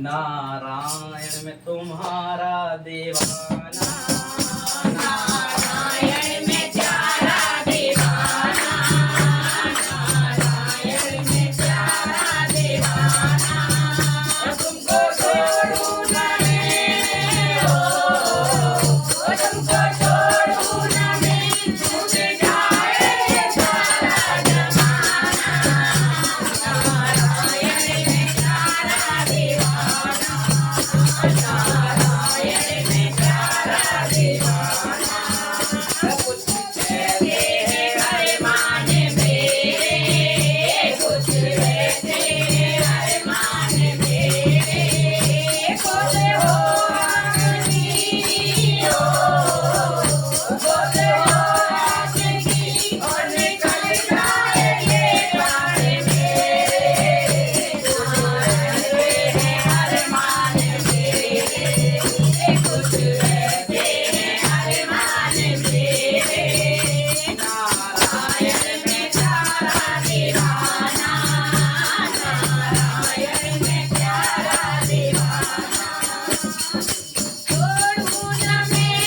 नारायण में तुम्हारा दीवाना, नारायण में प्यारा दीवाना, नारायण में प्यारा दीवाना, तुमको छोड़ूं न मैं, तुमको छोड़ूं न मैं, छूट जाए सारा जमाना, नारायण में प्यारा दीवाना, नारायण में प्यारा दीवाना, कुछ कहते हैं अरमान मेरे, कुछ कहते हैं अरमान मेरे, खोले हो आँखी, खोले हो आँखी, और निकल जाए ये प्राण मेरे, कुछ कहते हैं अरमान मेरे, कुछ कहते हैं अरमान मेरे, नारायण में प्यारा दीवाना, नारायण में प्यारा दीवाना, छोड़ूं न मैं,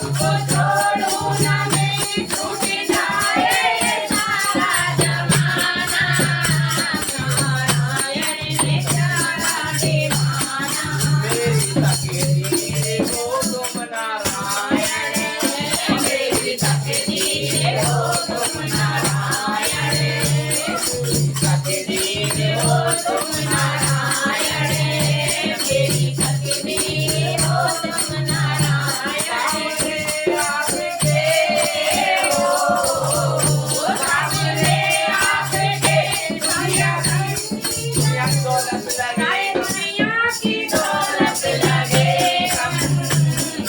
तुमको छोड़ूं न मैं, छूट जाए सारा जमाना, नारायण में प्यारा दीवाना, मेरी तकदीर हो तुम नारायण, मेरी तकदीर हो तुम नारायण, तकदीर हो तुम नारायण, मेरी तकदीर हो तुम नारायण, आपके हो, सामने आपके, दुनिया की दौलत लगे हम,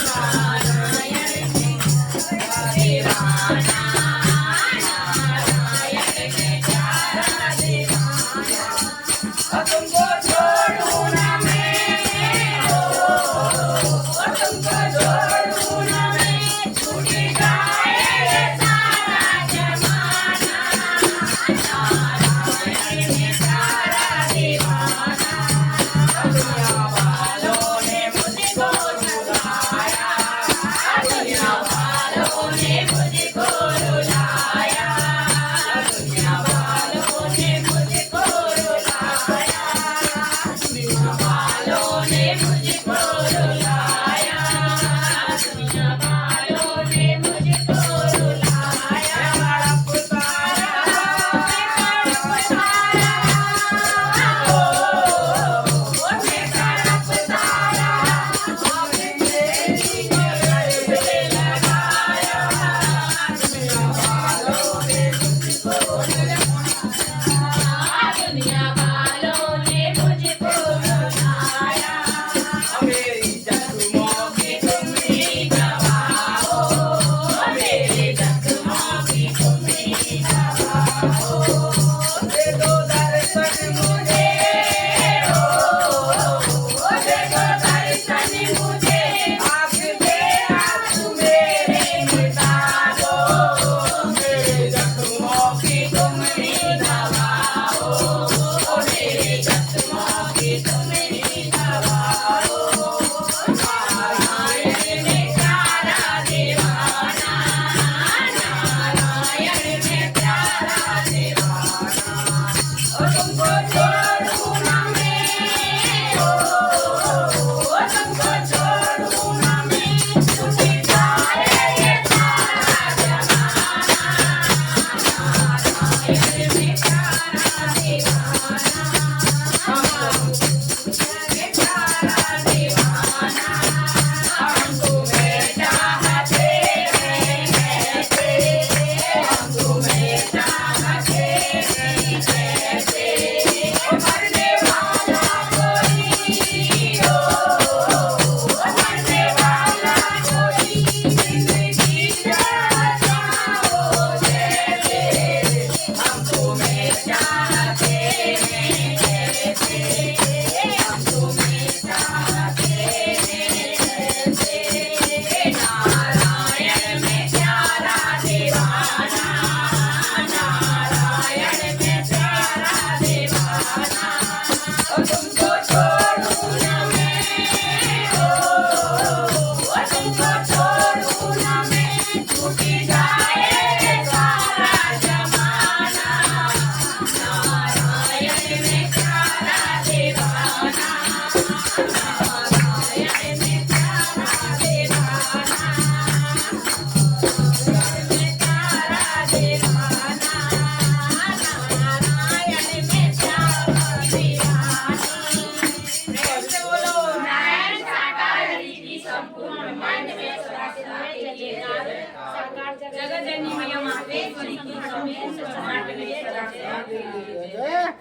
नारायण में दीवाना, नारायण में प्यारा दीवाना, तुमको छोड़ूं न मैं, तुमको छोड़ूं न मैं, छूट जाए सारा जमाना, नारायण में प्यारा दीवाना, दुनिया वालों ने मुझको रुलाया, दुनिया वालों ने मुझको रुलाया, दुनिया वालों ने मुझको रुलाया,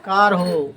કાર હો